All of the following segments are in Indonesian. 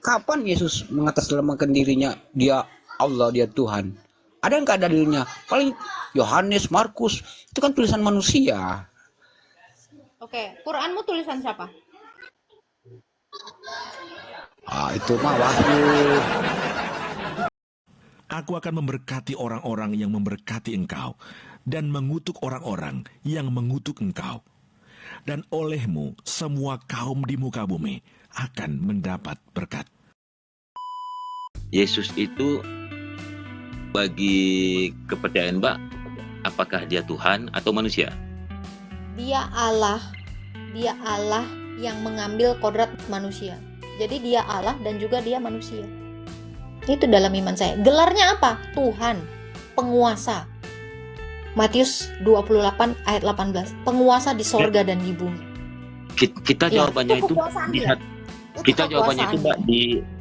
Kapan Yesus mengatasnamakan dirinya dia Allah, dia Tuhan? Ada nggak dalilnya? Paling Yohanes, Markus, itu kan tulisan manusia. Oke, Quranmu tulisan siapa? Itu mah wahyu. Aku akan memberkati orang-orang yang memberkati engkau, dan mengutuk orang-orang yang mengutuk engkau. Dan olehmu semua kaum di muka bumi akan mendapat berkat. Yesus itu bagi kepercayaan Mbak, apakah dia Tuhan atau manusia? Dia Allah yang mengambil kodrat manusia. Jadi dia Allah dan juga dia manusia. Itu dalam iman saya. Gelarnya apa? Tuhan, penguasa. Matius 28 ayat 18. Penguasa di sorga dan di bumi. Kita jawabannya itu kita jawabannya itu Mbak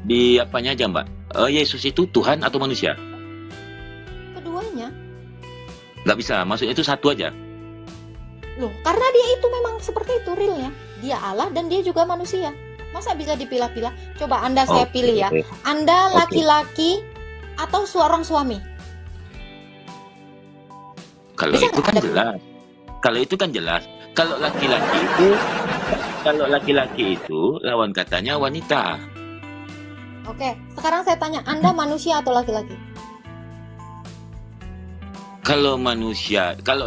di apanya aja Mbak? Yesus itu Tuhan atau manusia? Keduanya. Nggak bisa, maksudnya itu satu aja. Loh, karena dia itu memang seperti itu realnya. Dia Allah dan dia juga manusia. Masa bisa dipilah-pilah? Coba Anda saya pilih ya. Anda laki-laki atau seorang suami? Kalau Bisa itu kan jelas. Kalau itu kan jelas. Kalau laki-laki itu lawan katanya wanita. Oke, sekarang saya tanya, Anda manusia atau laki-laki? Kalau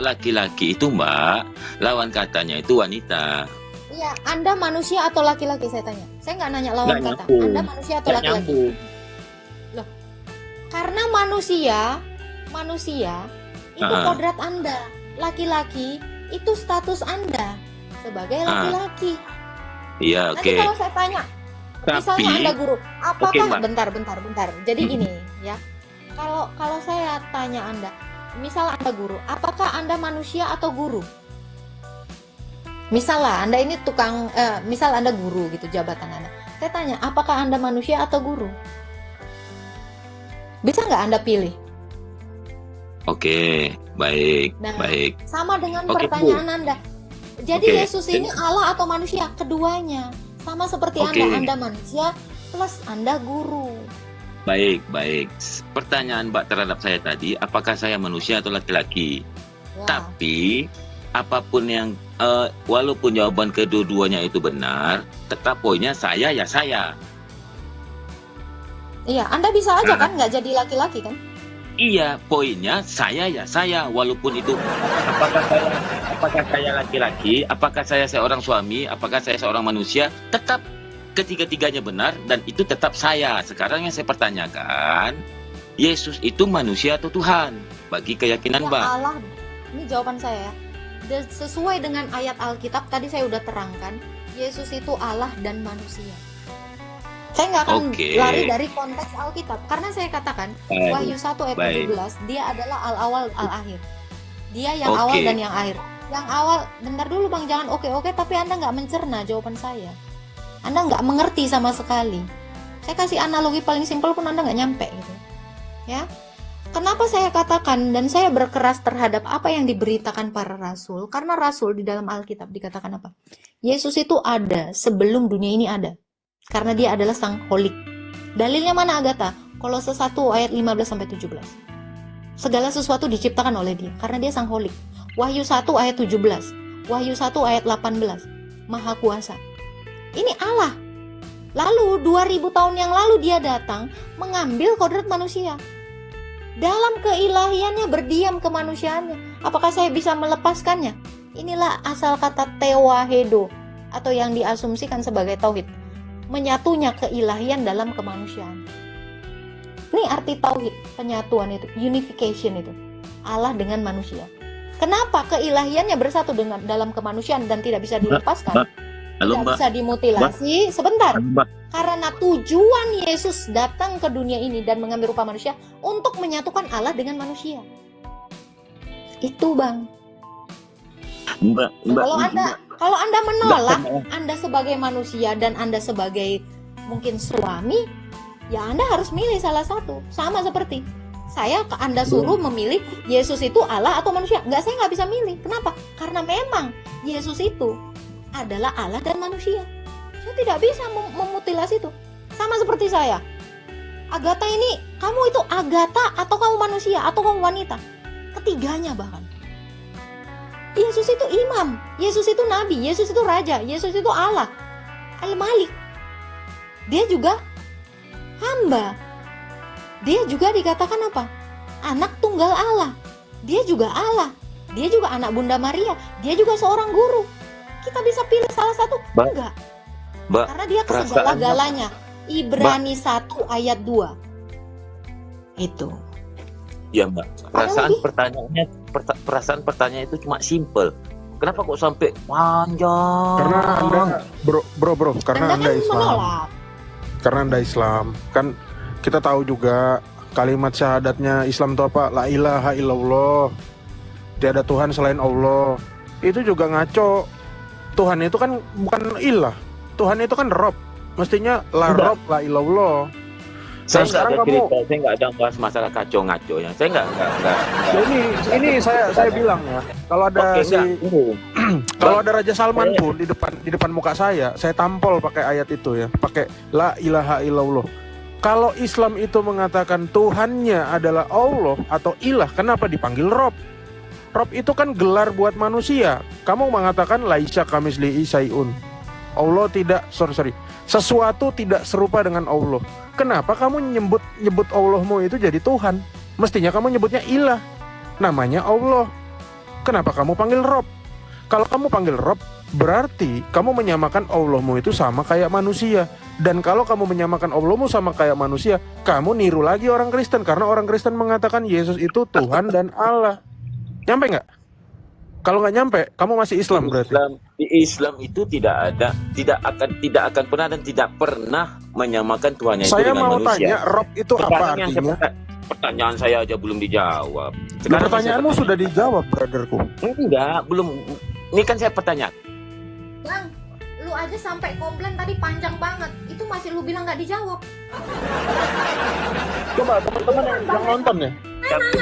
laki-laki itu Mbak, lawan katanya itu wanita. Iya, Anda manusia atau laki-laki saya tanya. Saya nggak nanya lawan kata. Anda manusia atau laki-laki? Loh, karena manusia itu kodrat Anda. Laki-laki itu status Anda sebagai laki-laki. Iya, oke. Nanti kalau saya tanya, misalnya Anda guru, apakah bentar. Jadi gini ya. Kalau saya tanya Anda, misal Anda guru, apakah Anda manusia atau guru? Misal lah, Anda ini misal Anda guru gitu, jabatan Anda. Saya tanya, apakah Anda manusia atau guru? Bisa nggak Anda pilih? Oke, baik. Sama dengan pertanyaan Anda. Jadi Yesus ini Allah atau manusia? Keduanya. Sama seperti Anda manusia plus Anda guru. Baik. Pertanyaan Mbak terhadap saya tadi, apakah saya manusia atau laki-laki? Ya. Tapi apapun yang walaupun jawaban kedua-duanya itu benar, tetap poinnya saya ya saya. Iya, Anda bisa aja kan nggak jadi laki-laki kan? Iya, poinnya saya ya saya, walaupun itu apakah saya laki-laki, apakah saya seorang suami, apakah saya seorang manusia, tetap ketiga-tiganya benar dan itu tetap saya. Sekarang yang saya pertanyakan, Yesus itu manusia atau Tuhan bagi keyakinan Mbak? Allah. Ini jawaban saya ya. Sesuai dengan ayat Alkitab tadi saya udah terangkan, Yesus itu Allah dan manusia. Saya nggak akan lari dari konteks Alkitab karena saya katakan Wahyu 1 ayat 17 dia adalah al-awal al-akhir. Dia yang awal dan yang akhir. Yang awal, bentar dulu Bang, jangan oke tapi Anda nggak mencerna jawaban saya. Anda nggak mengerti sama sekali. Saya kasih analogi paling simpel pun Anda nggak nyampe gitu. Ya. Kenapa saya katakan dan saya berkeras terhadap apa yang diberitakan para rasul? Karena rasul di dalam Alkitab dikatakan apa? Yesus itu ada sebelum dunia ini ada. Karena dia adalah sang holik. Dalilnya mana Agatha? Kolose 1 ayat 15-17. Segala sesuatu diciptakan oleh dia karena dia sang holik. Wahyu 1 ayat 17. Wahyu 1 ayat 18. Maha kuasa. Ini Allah. Lalu 2000 tahun yang lalu dia datang mengambil kodrat manusia. Dalam keilahiannya berdiam kemanusiaannya. Apakah saya bisa melepaskannya? Inilah asal kata tewahedo atau yang diasumsikan sebagai tauhid. Menyatunya keilahian dalam kemanusiaan. Ini arti tauhid, penyatuan itu, unification itu. Allah dengan manusia. Kenapa keilahiannya bersatu dengan dalam kemanusiaan dan tidak bisa dilepaskan? Tidak bisa dimutilasi. Sebentar. Karena tujuan Yesus datang ke dunia ini dan mengambil rupa manusia untuk menyatukan Allah dengan manusia. Itu Bang. Kalau Anda menolak, Anda sebagai manusia dan Anda sebagai mungkin suami, ya Anda harus milih salah satu. Sama seperti saya ke Anda suruh memilih Yesus itu Allah atau manusia. Saya nggak bisa milih. Kenapa? Karena memang Yesus itu adalah Allah dan manusia. Saya tidak bisa memutilasi itu. Sama seperti saya. Agatha ini, kamu itu Agatha atau kamu manusia atau kamu wanita? Ketiganya bahkan. Yesus itu imam, Yesus itu nabi, Yesus itu raja, Yesus itu Allah, Al-Malik. Dia juga hamba. Dia juga dikatakan apa? Anak tunggal Allah. Dia juga Allah. Dia juga anak Bunda Maria. Dia juga seorang guru. Kita bisa pilih salah satu? Enggak. Karena dia segala-galanya. Ibrani 1 ayat 2. Itu. Ya Mbak, perasaan pertanyaannya itu cuma simple. Kenapa kok sampai panjang? Karena Anda bro, karena Anda Islam. Menolak. Karena Anda Islam. Kan kita tahu juga kalimat syahadatnya Islam itu apa? La ilaha illallah. Tiada Tuhan selain Allah. Itu juga ngaco. Tuhan itu kan bukan ilah. Tuhan itu kan Rob. Mestinya la Rob la ilallah. Saya nggak ada cerita, saya nggak ada bahas masalah kacau ngaco ya. Saya nggak. Ini saya bilang ya. Kalau ada kalau ada Raja Salman pun di depan muka saya tampol pakai ayat itu ya. Pakai la ilaha illallah. Kalau Islam itu mengatakan Tuhannya adalah Allah atau ilah, kenapa dipanggil Rob? Rob itu kan gelar buat manusia. Kamu mengatakan laisa kamislihi syai'un. Allah tidak, sesuatu tidak serupa dengan Allah. Kenapa kamu nyebut Allahmu itu jadi Tuhan? Mestinya kamu nyebutnya ilah. Namanya Allah. Kenapa kamu panggil Rob? Kalau kamu panggil Rob, berarti kamu menyamakan Allahmu itu sama kayak manusia. Dan kalau kamu menyamakan Allahmu sama kayak manusia, kamu niru lagi orang Kristen. Karena orang Kristen mengatakan Yesus itu Tuhan dan Allah. Nyampe nggak? Kalau nggak nyampe, kamu masih Islam berarti. Di Islam itu tidak akan pernah dan tidak pernah menyamakan Tuhannya itu dengan manusia. Saya mau tanya, Rob itu apa artinya? Pertanyaan saya aja belum dijawab. Pertanyaanmu sudah dijawab, brotherku. Enggak, belum. Ini kan saya pertanyaan. Bang, lu aja sampai komplain tadi panjang banget. Itu masih lu bilang nggak dijawab. Coba teman-teman yang nonton ya.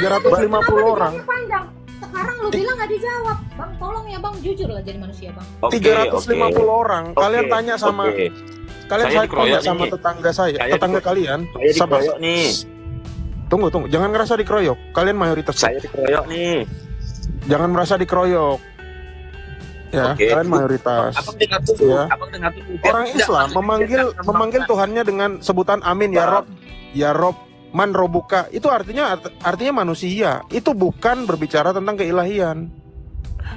350 orang. Panjang. Sekarang lu bilang nggak dijawab. Bang, tolong ya Bang, jujur lah jadi manusia Bang. 350 orang. Kalian tanya sama kalian saya tanya sama tetangga tetangga kalian. Sabar nih. Tunggu, jangan ngerasa dikeroyok. Kalian mayoritas. Saya dikeroyok nih. Jangan merasa dikeroyok. Ya, kalian mayoritas. Abang dengar dulu. Ya. Orang Islam memanggil Tuhannya dengan sebutan Amin ya Rob, Man Robuka. Itu artinya manusia. Itu bukan berbicara tentang keilahian.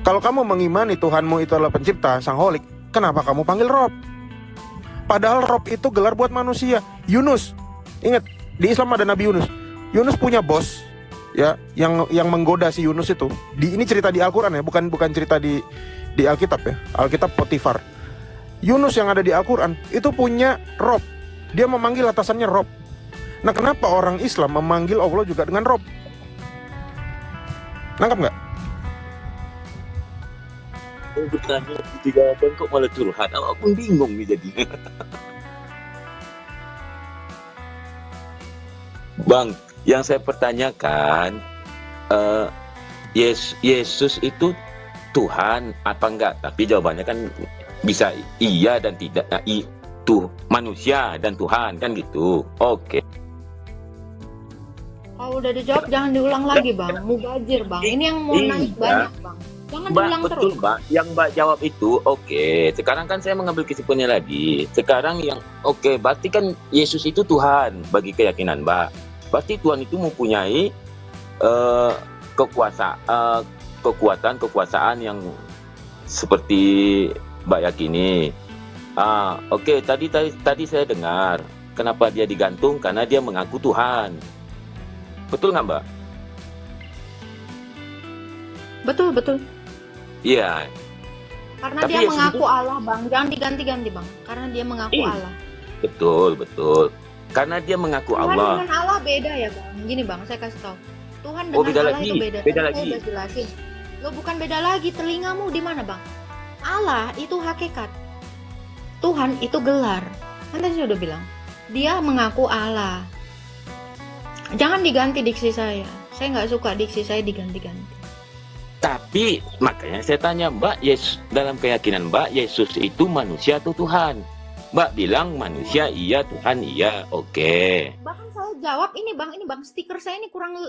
Kalau kamu mengimani Tuhanmu itu adalah pencipta, sang holik, kenapa kamu panggil Rob? Padahal Rob itu gelar buat manusia. Yunus, ingat di Islam ada Nabi Yunus. Yunus punya bos, ya, yang menggoda si Yunus itu. Ini cerita di Al-Quran ya, bukan cerita di Alkitab ya. Alkitab Potifar. Yunus yang ada di Al-Quran itu punya Rob. Dia memanggil atasannya Rob. Nah, kenapa orang Islam memanggil Allah juga dengan Rob? Nangkap nggak? Bertanya tiga abang kok malah curhat. Aku bingung nih jadinya. Bang, yang saya pertanyakan, Yesus itu Tuhan apa enggak? Tapi jawabannya kan bisa iya dan tidak. Nah, itu manusia dan Tuhan kan gitu. Oke. Kalau udah dijawab jangan diulang lagi Bang. Mubazir Bang. Ini yang mau naik banyak Bang. Jangan diulang terus. Betul Mbak. Yang Mbak jawab itu oke. Sekarang kan saya mengambil kesimpulannya lagi. Sekarang yang oke, berarti kan Yesus itu Tuhan bagi keyakinan Mbak. Berarti Tuhan itu mempunyai kekuasaan yang seperti Mbak yakini. Oke, tadi saya dengar kenapa dia digantung, karena dia mengaku Tuhan. Betul nggak Mbak? Betul. Iya. Karena tapi dia mengaku Allah Bang. Jangan diganti-ganti Bang. Karena dia mengaku Allah. Betul. Karena dia mengaku Tuhan Allah. Tuhan dengan Allah beda ya Bang. Gini Bang, saya kasih tahu. Tuhan dengan Allah lagi. Itu beda. Beda lagi. Saya udah jelasin. Lo bukan beda lagi. Telingamu di mana Bang? Allah itu hakikat. Tuhan itu gelar. Kan tadi saya udah bilang. Dia mengaku Allah. Jangan diganti diksi saya. Saya nggak suka diksi saya diganti-ganti. Tapi makanya saya tanya Mbak, dalam keyakinan Mbak, Yesus itu manusia atau Tuhan? Mbak bilang manusia iya, Tuhan iya, oke. Bahkan saya jawab ini bang, stiker saya ini kurang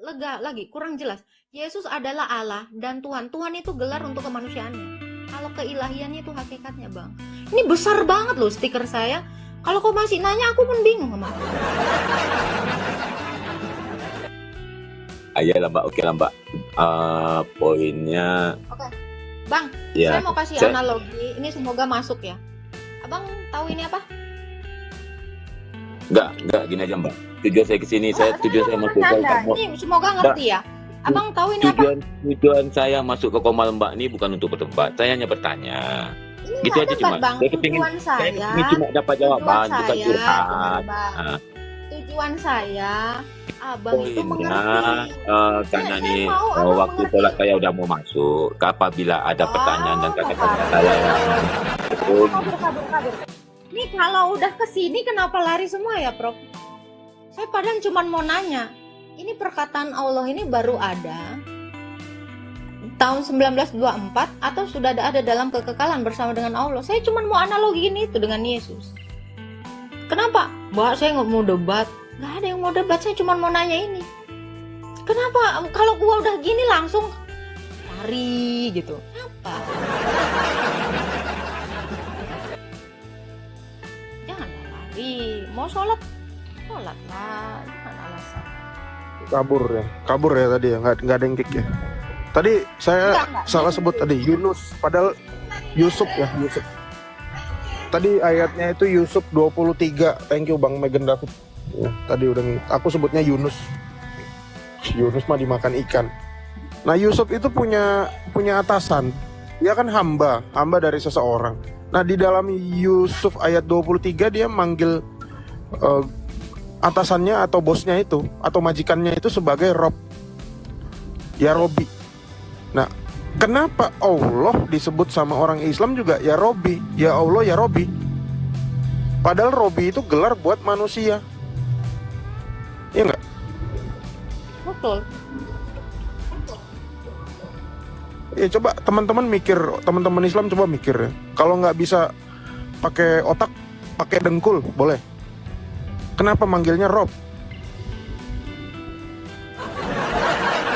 lega lagi, kurang jelas. Yesus adalah Allah dan Tuhan. Tuhan itu gelar untuk kemanusiaannya. Kalau keilahiannya itu hakikatnya bang. Ini besar banget loh stiker saya. Kalau kau masih nanya, aku pun bingung kemana. Ayo lah Mbak, oke lah Mbak. Poinnya. Oke, bang, Ya, saya mau kasih analogi. Ini semoga masuk ya. Abang tahu ini apa? Enggak, gini aja Mbak. Tujuan saya kesini, tujuan saya masuk ke kamu. Ini semoga ngerti ya. Abang tahu ini apa? Tujuan saya masuk ke Komal Mbak ini bukan untuk berdebat. Saya hanya bertanya. Ini Gitu nggak aja debat, cuma. bang. Saya kepingin cuma dapat jawaban, bukan curhat. Nah. Tujuan saya, abang itu Poinnya, mengerti. karena Saya nih mau abang waktu mengerti. sholat saya udah mau masuk. Apabila ada pertanyaan dan kata-kata saya kabur. Ini kalau udah kesini kenapa lari semua ya, Prof? Saya padahal cuma mau nanya. Ini perkataan Allah ini baru ada tahun 1924 atau sudah ada dalam kekekalan bersama dengan Allah. Saya cuma mau analogiin itu dengan Yesus. Kenapa? Mbak, saya nggak mau debat. Nggak ada yang mau debat, saya cuma mau nanya ini. Kenapa kalau gua udah gini langsung lari gitu? Apa? Jangan lari. Mau sholat lah. Jangan alasan. Kabur ya tadi ya, nggak ada yang kick ya. Tadi saya Enggak. salah sebut tadi Yunus, padahal Yusuf ya, Yusuf. Tadi ayatnya itu Yusuf 23. Thank you Bang Megan David. Ya, tadi udah aku sebutnya Yunus. Yunus mah dimakan ikan. Nah, Yusuf itu punya atasan. Dia kan hamba dari seseorang. Nah, di dalam Yusuf ayat 23 dia manggil atasannya atau bosnya itu atau majikannya itu sebagai Rob. Ya Robi. Nah, kenapa Allah disebut sama orang Islam juga ya Robi, ya Allah ya Robi? Padahal Robi itu gelar buat manusia. Iya nggak? Betul. Ya coba teman-teman Islam coba mikir ya. Kalau nggak bisa pakai otak, pakai dengkul boleh. Kenapa manggilnya Rob?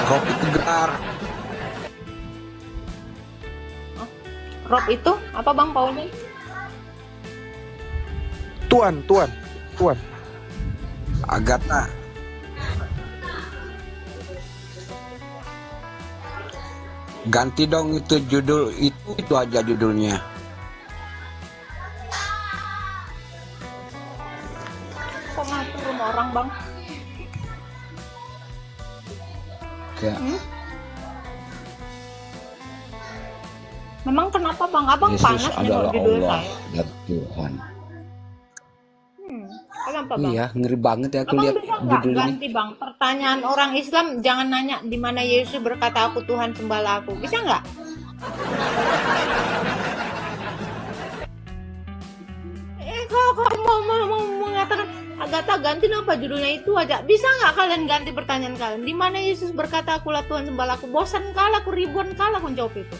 Rob itu gelar. Rob itu apa bang Paulnya? Tuan. Agatha. Ganti dong itu judul itu aja judulnya. Kok ngatur rumah orang bang? Ya. Memang kenapa bang? Abang Yesus panas nih adalah kalau judul Allah saya. dan Tuhan. Kenapa bang? Iya, ngeri banget ya aku Abang lihat bisa nggak judul ini. ganti bang? Pertanyaan orang Islam jangan nanya di mana Yesus berkata aku Tuhan sembahlah aku. Bisa nggak? Kalau mau mengatakan Agatha ganti apa judulnya itu aja. Bisa nggak kalian ganti pertanyaan kalian? Di mana Yesus berkata akulah Tuhan sembahlah aku? Bosan kalah, aku ribuan kalah aku jawab itu.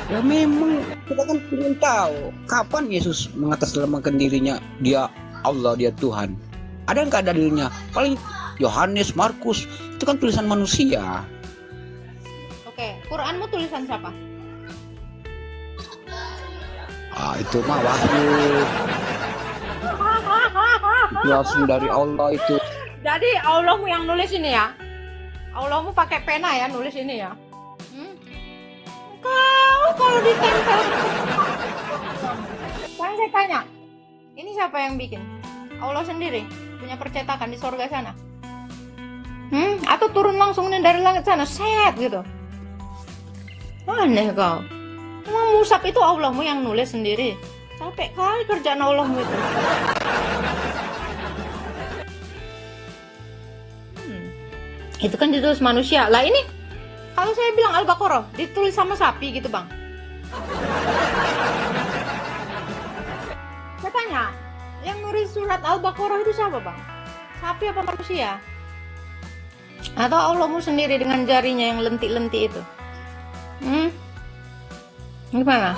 Ya memang kita kan ingin tahu kapan Yesus mengatasnamakan dirinya dia Allah, dia Tuhan. Ada nggak dalilnya? Paling Yohanes, Markus itu kan tulisan manusia. Oke, Quranmu tulisan siapa? Itu mah wahyu. Langsung dari Allah itu. Jadi Allahmu yang nulis ini ya? Allahmu pakai pena ya nulis ini ya? Kalau ditempel. Sekarang saya tanya, ini siapa yang bikin? Allah sendiri punya percetakan di sorga sana? Atau turun langsung dari langit sana, set gitu? Aneh kau. Emang musab itu Allahmu yang nulis sendiri? Capek kali kerjaan Allahmu itu. Itu kan ditulis manusia. Lah ini kalau saya bilang Al-Baqarah ditulis sama sapi gitu bang. Saya tanya, yang nulis surat Al-Baqarah itu siapa bang? Sapi apa manusia? Atau Allahmu sendiri dengan jarinya yang lentik-lentik itu? Gimana?